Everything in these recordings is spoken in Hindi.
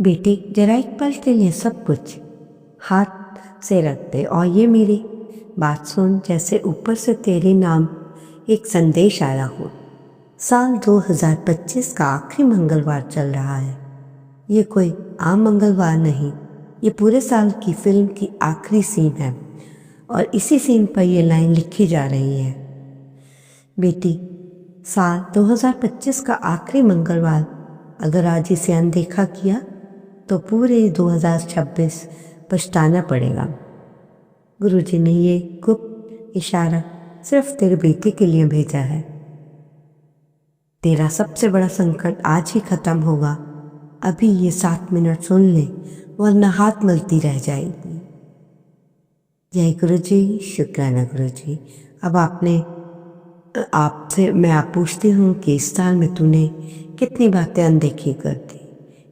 बेटी जरा एक पल के लिए सब कुछ हाथ से रख दे और ये मेरी बात सुन। जैसे ऊपर से तेरे नाम एक संदेश आया हो। साल 2025 का आखिरी मंगलवार चल रहा है। ये कोई आम मंगलवार नहीं, ये पूरे साल की फिल्म की आखिरी सीन है और इसी सीन पर ये लाइन लिखी जा रही है। बेटी, साल 2025 का आखिरी मंगलवार, अगर आज इसे अनदेखा किया तो पूरे 2026 पछताना पड़ेगा। गुरुजी ने ये गुप्त इशारा सिर्फ तेरे बेटे के लिए भेजा है। तेरा सबसे बड़ा संकट आज ही खत्म होगा। अभी ये 7 मिनट सुन ले, वरना हाथ मलती रह जाएगी। जय गुरुजी, शुक्राना गुरुजी। अब आपसे मैं आप पूछती हूँ कि इस साल में तूने कितनी बातें अनदेखी कर दी,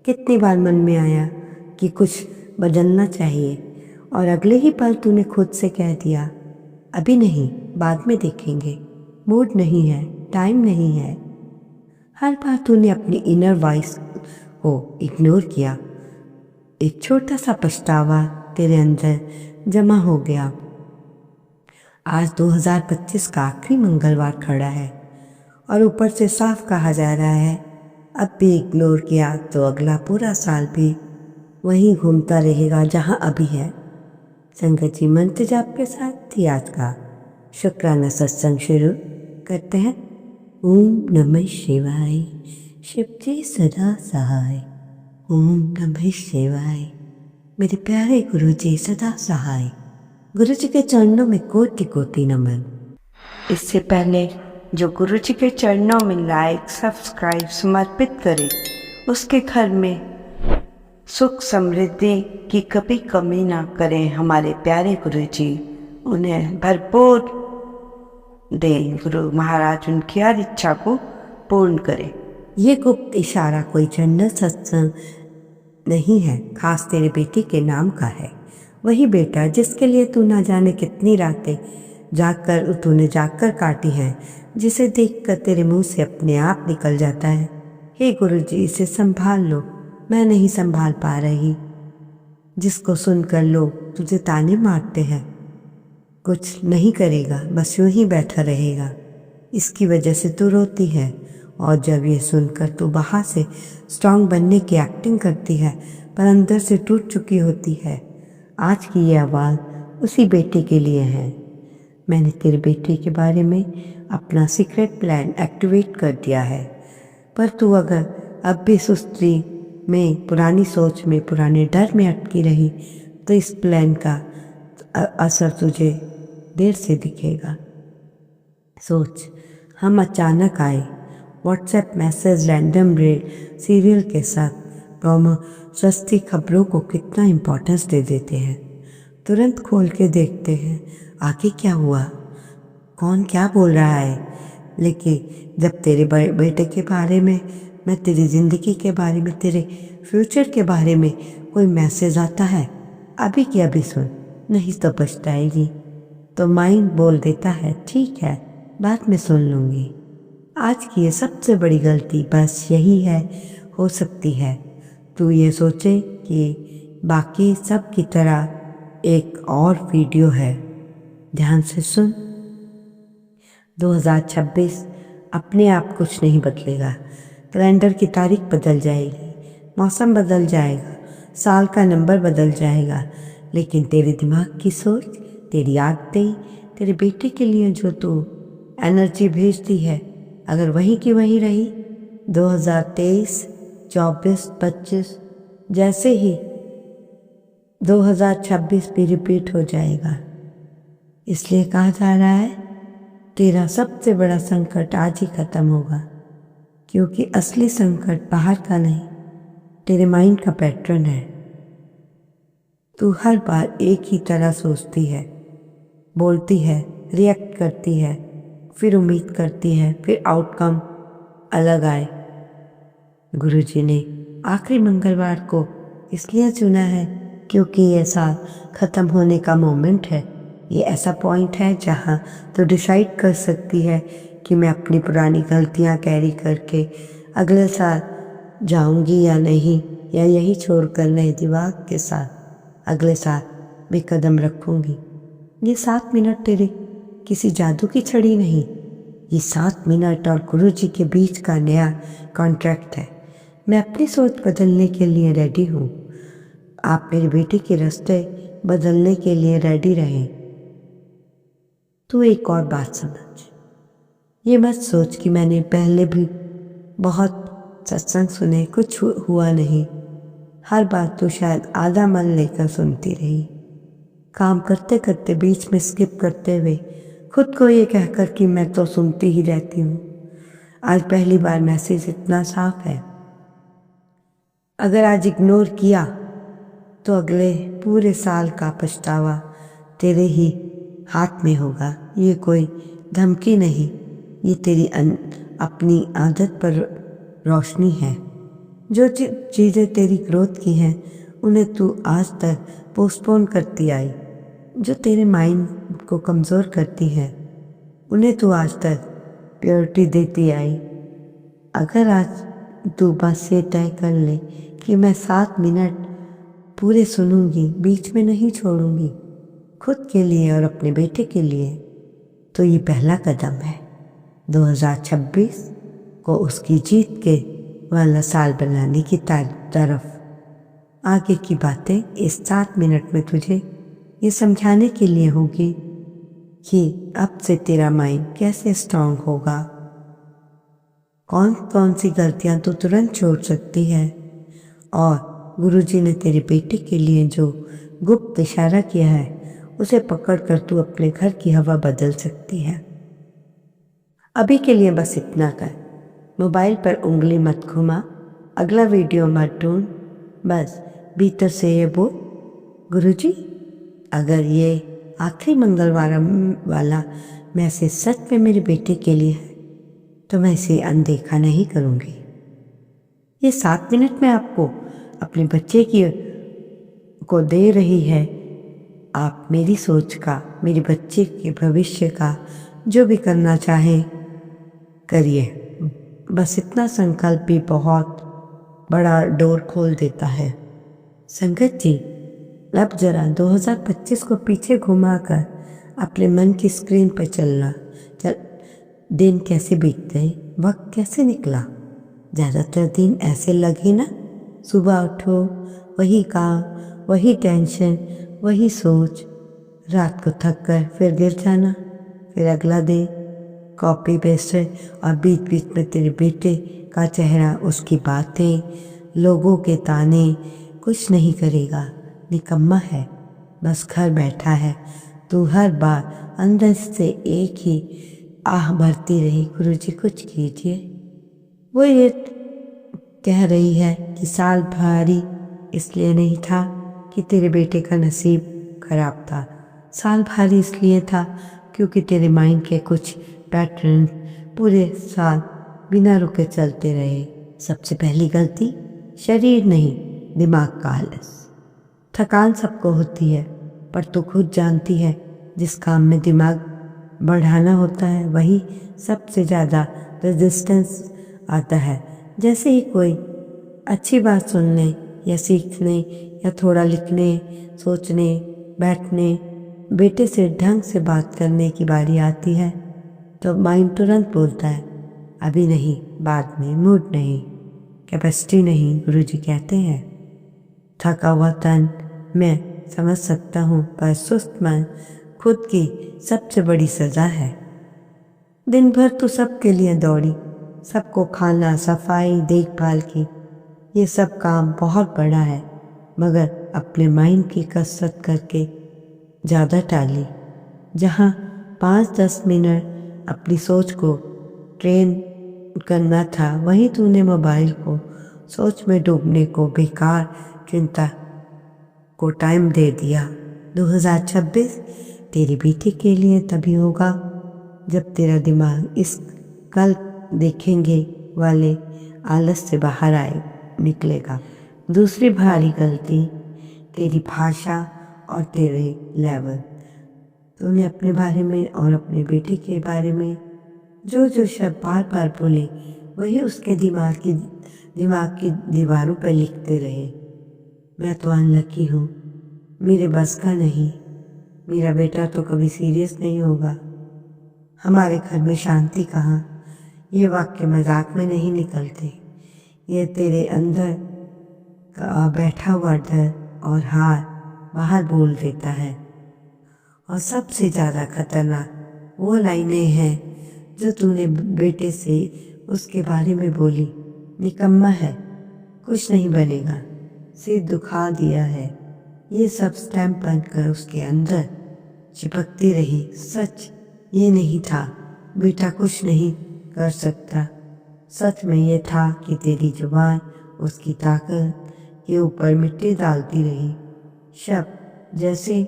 कितनी बार मन में आया कि कुछ बदलना चाहिए और अगले ही पल तूने खुद से कह दिया अभी नहीं, बाद में देखेंगे, मूड नहीं है, टाइम नहीं है। हर बार तूने अपनी इनर वॉइस को इग्नोर किया। एक छोटा सा पछतावा तेरे अंदर जमा हो गया। आज 2025 का आखिरी मंगलवार खड़ा है और ऊपर से साफ कहा जा रहा है अब भी इग्नोर किया तो अगला पूरा साल भी वहीं घूमता रहेगा जहां अभी है। संगत जी, मंत्र जाप के साथ ही आज का शुक्राना सत्संग शुरू करते हैं। ओम नमः शिवाय, शिव जी सदा सहाय। ओम नमः शिवाय, मेरे प्यारे गुरु जी सदा सहाय। गुरु जी के चरणों में कोटि कोटि नमन। इससे पहले जो गुरु जी के चरणों में लाइक सब्सक्राइब समर्पित करे, उसके घर में सुख समृद्धि की कभी कमी ना करें। हमारे प्यारे गुरु जी उन्हें भरपूर दें। गुरु महाराज उनकी हर इच्छा को पूर्ण करें। ये गुप्त इशारा कोई जनरल सत्संग नहीं है, खास तेरे बेटे के नाम का है। वही बेटा जिसके लिए तू ना जाने कितनी रातें तूने जागकर काटी हैं, जिसे देखकर तेरे मुंह से अपने आप निकल जाता है हे गुरुजी इसे संभाल लो, मैं नहीं संभाल पा रही। जिसको सुनकर लोग तुझे ताने मारते हैं, कुछ नहीं करेगा, बस यूं ही बैठा रहेगा, इसकी वजह से तू रोती है। और जब ये सुनकर तू बाहर से स्ट्रांग बनने की एक्टिंग करती है पर अंदर से टूट चुकी होती है। आज की ये आवाज़ उसी बेटे के लिए है। मैंने तेरे बेटे के बारे में अपना सीक्रेट प्लान एक्टिवेट कर दिया है, पर तू अगर अब भी सुस्ती में, पुरानी सोच में, पुराने डर में अटकी रही तो इस प्लान का असर तुझे देर से दिखेगा। सोच, हम अचानक आए, WhatsApp message, random raid, serial के साथ प्रोमो, सस्ती खबरों को कितना इम्पोर्टेंस दे देते हैं। तुरंत खोल के देखते हैं आगे क्या हुआ, कौन क्या बोल रहा है। लेकिन जब तेरे बेटे के बारे में, मैं तेरी ज़िंदगी के बारे में, तेरे फ्यूचर के बारे में कोई मैसेज आता है, अभी की अभी सुन, नहीं तो पछताएगी। तो माइंड बोल देता है ठीक है, बाद में सुन लूँगी। आज की ये सबसे बड़ी गलती बस यही है, हो सकती है तू ये सोचे कि बाकी सब की तरह एक और वीडियो है। ध्यान से सुन, 2026 अपने आप कुछ नहीं बदलेगा। कैलेंडर की तारीख बदल जाएगी, मौसम बदल जाएगा, साल का नंबर बदल जाएगा, लेकिन तेरे दिमाग की सोच, तेरी आदतें, तेरे बेटे के लिए जो तू एनर्जी भेजती है, अगर वहीं की वहीं रही, 2023, 24, 25 जैसे ही 2026 भी रिपीट हो जाएगा। इसलिए कहा जा रहा है तेरा सबसे बड़ा संकट आज ही खत्म होगा, क्योंकि असली संकट बाहर का नहीं, तेरे माइंड का पैटर्न है। तू हर बार एक ही तरह सोचती है, बोलती है, रिएक्ट करती है, फिर उम्मीद करती है, फिर आउटकम अलग आए। गुरुजी ने आखिरी मंगलवार को इसलिए चुना है क्योंकि ये साल ख़त्म होने का मोमेंट है। ये ऐसा पॉइंट है जहाँ तो डिसाइड कर सकती है कि मैं अपनी पुरानी गलतियाँ कैरी करके अगले साल जाऊंगी या नहीं, या यही छोड़कर नए दिमाग के साथ अगले साल भी कदम रखूंगी। ये 7 मिनट तेरे किसी जादू की छड़ी नहीं, ये 7 मिनट और गुरुजी के बीच का नया कॉन्ट्रैक्ट है। मैं अपनी सोच बदलने के लिए रेडी हूँ। आप मेरे बेटे के रास्ते बदलने के लिए रेडी रहें। तू एक और बात समझ, ये मत सोच कि मैंने पहले भी बहुत सत्संग सुने, कुछ हुआ नहीं। हर बात तो शायद आधा मन लेकर सुनती रही, काम करते करते बीच में स्किप करते हुए, खुद को ये कहकर कि मैं तो सुनती ही रहती हूँ। आज पहली बार मैसेज इतना साफ है। अगर आज इग्नोर किया तो अगले पूरे साल का पछतावा तेरे ही हाथ में होगा। ये कोई धमकी नहीं, ये तेरी अपनी आदत पर रोशनी है। जो चीज़ें तेरी ग्रोथ की हैं उन्हें तू आज तक पोस्टपोन करती आई, जो तेरे माइंड को कमज़ोर करती है उन्हें तू आज तक प्योरिटी देती आई। अगर आज तू बस ये तय कर ले कि मैं 7 मिनट पूरे सुनूंगी, बीच में नहीं छोड़ूंगी, खुद के लिए और अपने बेटे के लिए, तो ये पहला कदम है 2026 को उसकी जीत के वाला साल बनाने की तरफ। आगे की बातें इस 7 मिनट में तुझे ये समझाने के लिए होगी कि अब से तेरा माइंड कैसे स्ट्रांग होगा, कौन कौन सी गलतियां तू तुरंत छोड़ सकती है, और गुरुजी ने तेरे बेटे के लिए जो गुप्त इशारा किया है उसे पकड़कर तू अपने घर की हवा बदल सकती है। अभी के लिए बस इतना कर, मोबाइल पर उंगली मत घुमा, अगला वीडियो मत ढूंढ, बस भीतर से ये बोल, गुरुजी अगर ये आखिरी मंगलवार वाला मैसेज सच में मेरे बेटे के लिए है तो मैं इसे अनदेखा नहीं करूँगी। ये 7 मिनट में आपको अपने बच्चे को दे रही है। आप मेरी सोच का, मेरे बच्चे के भविष्य का जो भी करना चाहें करिए। बस इतना संकल्प भी बहुत बड़ा डोर खोल देता है। संगत जी, अब जरा 2025 को पीछे घुमाकर अपने मन की स्क्रीन पर चलना। दिन कैसे बीत गए, वक्त कैसे निकला। ज़्यादातर दिन ऐसे लगे ना, सुबह उठो वही काम, वही टेंशन, वही सोच, रात को थक कर फिर गिर जाना, फिर अगला दिन कॉपी पेस्ट, और बीच बीच में तेरे बेटे का चेहरा, उसकी बातें, लोगों के ताने। कुछ नहीं करेगा, निकम्मा है, बस घर बैठा है। तू हर बार अंदर से एक ही आह भरती रही, गुरुजी कुछ कीजिए। वो ये कह रही है कि साल भारी इसलिए नहीं था कि तेरे बेटे का नसीब खराब था, साल भारी इसलिए था क्योंकि तेरे माइंड के कुछ पैटर्न पूरे साल बिना रुके चलते रहे। सबसे पहली गलती शरीर नहीं, दिमाग का आलस। थकान सबको होती है, पर तू खुद जानती है जिस काम में दिमाग बढ़ाना होता है वही सबसे ज़्यादा रेजिस्टेंस आता है। जैसे ही कोई अच्छी बात सुनने या सीखने या थोड़ा लिखने, सोचने, बैठने, बेटे से ढंग से बात करने की बारी आती है तो माइंड तुरंत बोलता है अभी नहीं, बाद में, मूड नहीं, कैपेसिटी नहीं। गुरुजी कहते हैं थका हुआ तन मैं समझ सकता हूँ, पर सुस्त मन खुद की सबसे बड़ी सज़ा है। दिन भर तो सबके लिए दौड़ी, सबको खाना, सफाई, देखभाल की, ये सब काम बहुत बड़ा है, मगर अपने माइंड की कसरत करके ज़्यादा टाली। जहाँ 5-10 मिनट अपनी सोच को ट्रेन करना था, वहीं तूने मोबाइल को सोच में डूबने को, बेकार चिंता को टाइम दे दिया। 2026 तेरे बेटे के लिए तभी होगा जब तेरा दिमाग इस कल देखेंगे वाले आलस से बाहर निकलेगा। दूसरी भारी गलती तेरी भाषा और तेरे लेवल। तूने अपने बारे में और अपने बेटे के बारे में जो जो शब्द बार बार बोले वही उसके दिमाग की दिमाग की दीवारों पर लिखते रहे, मैं तो अनलकी हूँ, मेरे बस का नहीं, मेरा बेटा तो कभी सीरियस नहीं होगा, हमारे घर में शांति कहाँ। ये वाक्य मजाक में नहीं निकलते, ये तेरे अंदर का बैठा हुआ डर और हार बाहर बोल देता है। और सबसे ज़्यादा खतरनाक वो लाइनें हैं जो तूने बेटे से उसके बारे में बोली, निकम्मा है, कुछ नहीं बनेगा, सिर दुखा दिया है। ये सब स्टैम्प बनकर उसके अंदर चिपकती रही। सच ये नहीं था बेटा कुछ नहीं कर सकता, सच में ये था कि तेरी जुबान उसकी ताकत के ऊपर मिट्टी डालती रही। शब्द जैसे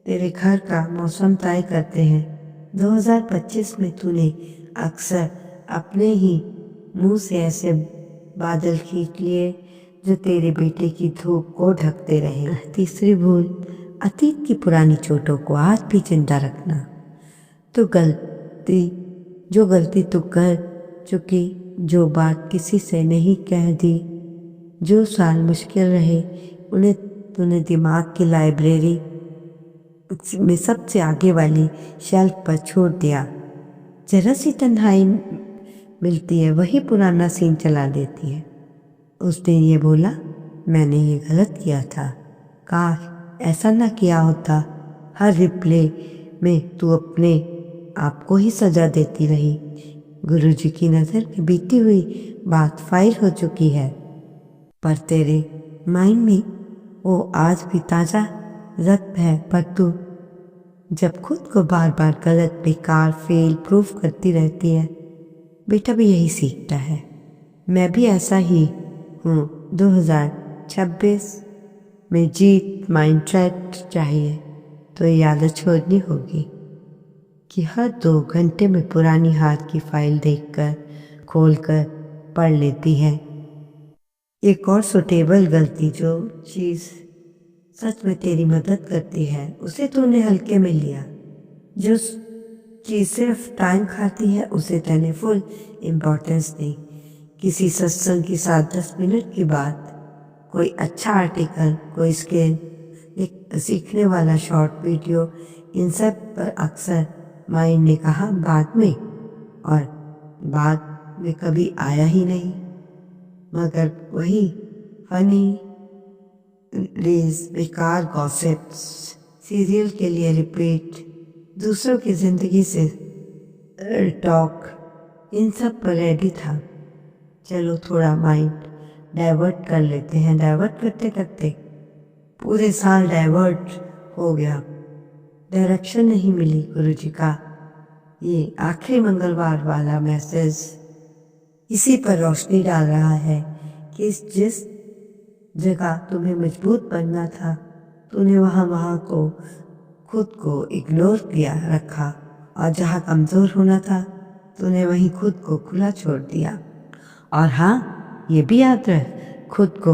तेरे घर का मौसम तय करते हैं। 2025 में तूने अक्सर अपने ही मुंह से ऐसे बादल खींच लिए जो तेरे बेटे की धूप को ढकते रहे। तीसरी भूल, अतीत की पुरानी चोटों को आज भी जिंदा रखना। जो गलती तू कर चुकी, जो बात किसी से नहीं कह दी, जो साल मुश्किल रहे, उन्हें तूने दिमाग की लाइब्रेरी में सबसे आगे वाली शेल्फ पर छोड़ दिया। जरा सी तन्हाई मिलती है, वही पुराना सीन चला देती है। उसने ये बोला, मैंने ये गलत किया था, काश ऐसा ना किया होता। हर रिप्ले में तू अपने आप को ही सजा देती रही। गुरुजी की नज़र में बीती हुई बात फाइल हो चुकी है, पर तेरे माइंड में वो आज भी ताज़ा जख्म है। पर तू जब खुद को बार बार गलत, बेकार, फेल प्रूफ करती रहती है, बेटा भी यही सीखता है। मैं भी ऐसा ही हूँ। 2026 में जीत माइंडसेट चाहिए तो ये आदत छोड़नी होगी कि हर 2 घंटे में पुरानी हाथ की फाइल देखकर खोलकर पढ़ लेती है। एक और सुटेबल गलती, जो चीज़ सच में तेरी मदद करती है उसे तूने हल्के में लिया। जो चीज़ सिर्फ टाइम खाती है उसे तूने फुल इम्पोर्टेंस दी। किसी सत्संग की 7-10 मिनट की बात, कोई अच्छा आर्टिकल, कोई स्किल, एक सीखने वाला शॉर्ट वीडियो, इन सब पर अक्सर माइंड ने कहा बाद में, और बाद में कभी आया ही नहीं। मगर वही फनी रील्स, बेकार गॉसिप्स, सीरियल के लिए रिपीट, दूसरों की जिंदगी से टॉक, इन सब पर रेडी था। चलो थोड़ा माइंड डाइवर्ट कर लेते हैं। डाइवर्ट करते करते पूरे साल डाइवर्ट हो गया, डायरेक्शन नहीं मिली। गुरुजी का ये आखिरी मंगलवार वाला मैसेज इसी पर रोशनी डाल रहा है कि जिस जगह तुम्हें मजबूत बनना था, तूने वहाँ को खुद को इग्नोर किया रखा, और जहाँ कमज़ोर होना था तूने वहीं खुद को खुला छोड़ दिया। और हाँ, ये भी याद रख, खुद को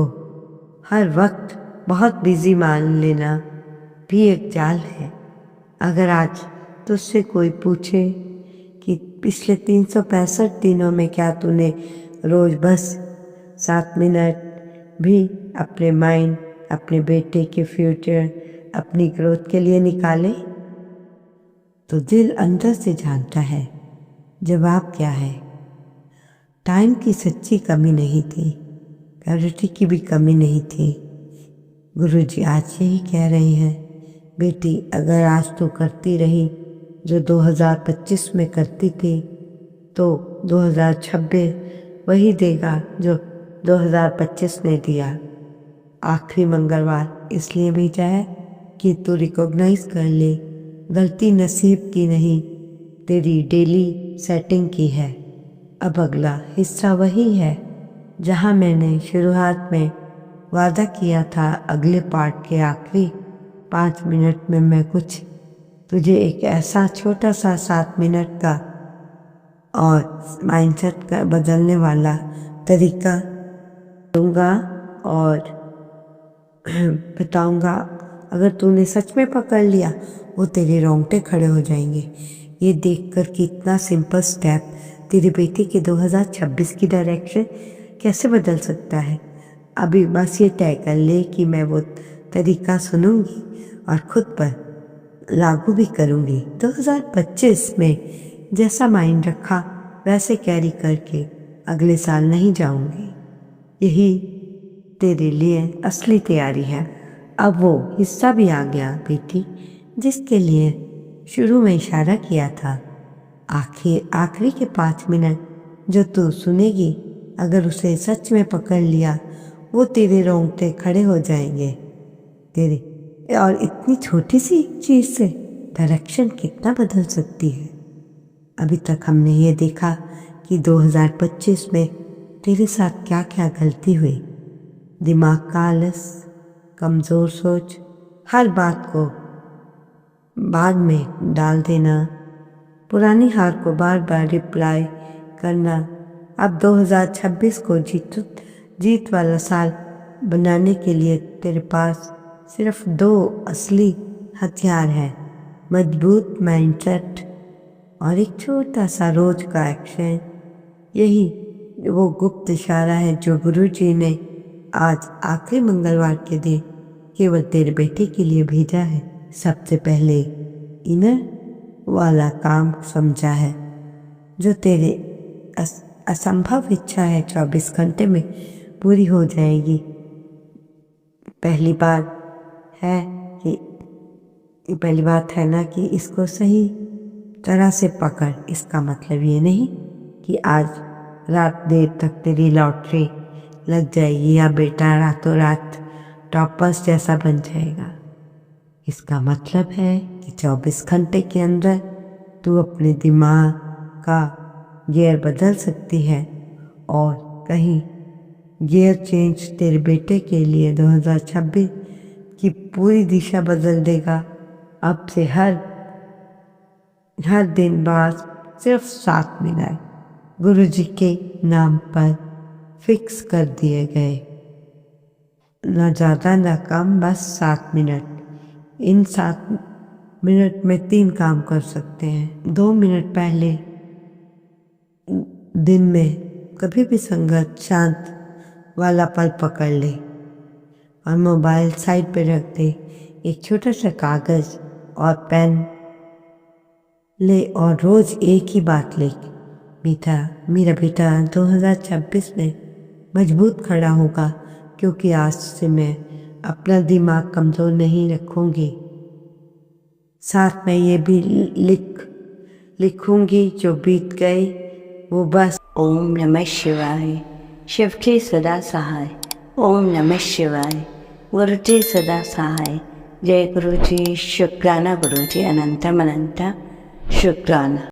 हर वक्त बहुत बिजी मान लेना भी एक जाल है। अगर आज तुझसे कोई पूछे कि पिछले 365 दिनों में क्या तूने रोज़ बस 7 मिनट भी अपने माइंड, अपने बेटे के फ्यूचर, अपनी ग्रोथ के लिए निकाले, तो दिल अंदर से जानता है जवाब क्या है। टाइम की सच्ची कमी नहीं थी, क्लैरिटी की भी कमी नहीं थी। गुरुजी आज यही कह रहे हैं, बेटी अगर आज तू करती रही जो 2025 में करती थी, तो 2026 वही देगा जो 2025 ने दिया। आखिरी मंगलवार इसलिए भेजा है कि तू रिकॉग्नाइज कर ले, गलती नसीब की नहीं, तेरी डेली सेटिंग की है। अब अगला हिस्सा वही है जहां मैंने शुरुआत में वादा किया था। अगले पार्ट के आखिरी 5 मिनट में मैं कुछ तुझे एक ऐसा छोटा सा 7 मिनट का और माइंडसेट का बदलने वाला तरीका दूंगा और बताऊंगा। अगर तूने सच में पकड़ लिया, वो तेरे रोंगटे खड़े हो जाएंगे ये देखकर कि इतना सिंपल स्टेप तेरे बेटे के 2026 की डायरेक्शन कैसे बदल सकता है। अभी बस ये तय कर ले कि मैं वो तरीका सुनूंगी और खुद पर लागू भी करूंगी। 2025 में जैसा माइंड रखा वैसे कैरी करके अगले साल नहीं जाऊंगी। यही तेरे लिए असली तैयारी है। अब वो हिस्सा भी आ गया बेटी, जिसके लिए शुरू में इशारा किया था। आखिरी के 5 मिनट जो तू सुनेगी, अगर उसे सच में पकड़ लिया, वो तेरे रोंगटे खड़े हो जाएंगे तेरे। और इतनी छोटी सी चीज़ से डायरेक्शन कितना बदल सकती है। अभी तक हमने ये देखा कि 2025 में तेरे साथ क्या क्या गलती हुई। दिमाग का आलस, कमज़ोर सोच, हर बात को बाद में डाल देना, पुरानी हार को बार बार रिप्लाई करना। अब 2026 को जीत वाला साल बनाने के लिए तेरे पास सिर्फ 2 असली हथियार हैं, मजबूत माइंडसेट और एक छोटा सा रोज का एक्शन। यही वो गुप्त इशारा है जो गुरुजी ने आज आखिरी मंगलवार के दिन केवल तेरे बेटे के लिए भेजा है। सबसे पहले इनर वाला काम समझा है, जो तेरे असंभव इच्छा है 24 घंटे में पूरी हो जाएगी। पहली बात है ना कि इसको सही तरह से पकड़। इसका मतलब ये नहीं कि आज रात देर तक तेरी लॉटरी लग जाएगी या बेटा रातों रात टॉपर्स जैसा बन जाएगा। इसका मतलब है कि 24 घंटे के अंदर तू अपने दिमाग का गियर बदल सकती है और कहीं गियर चेंज तेरे बेटे के लिए 2026 की पूरी दिशा बदल देगा। अब से हर दिन बाद सिर्फ 7 मिनट गुरुजी के नाम पर फिक्स कर दिए गए, ना ज़्यादा ना कम, बस 7 मिनट। इन 7 मिनट में 3 काम कर सकते हैं। 2 मिनट पहले दिन में कभी भी संगत शांत वाला पल पकड़ ले और मोबाइल साइड पे रख दे। एक छोटा सा कागज़ और पेन ले और रोज़ एक ही बात लिख। मेरा बेटा 2026 में मजबूत खड़ा होगा, क्योंकि आज से मैं अपना दिमाग कमज़ोर नहीं रखूँगी। साथ में ये भी लिखूँगी जो बीत गई वो बस। ओम नमः शिवाय। शिव के सदा सहाय। ओम नमः शिवाय। गुरु जी सदा सहाय। जय गुरु जी। शुक्राना गुरु जी। अनंतम अनंत शुक्राना।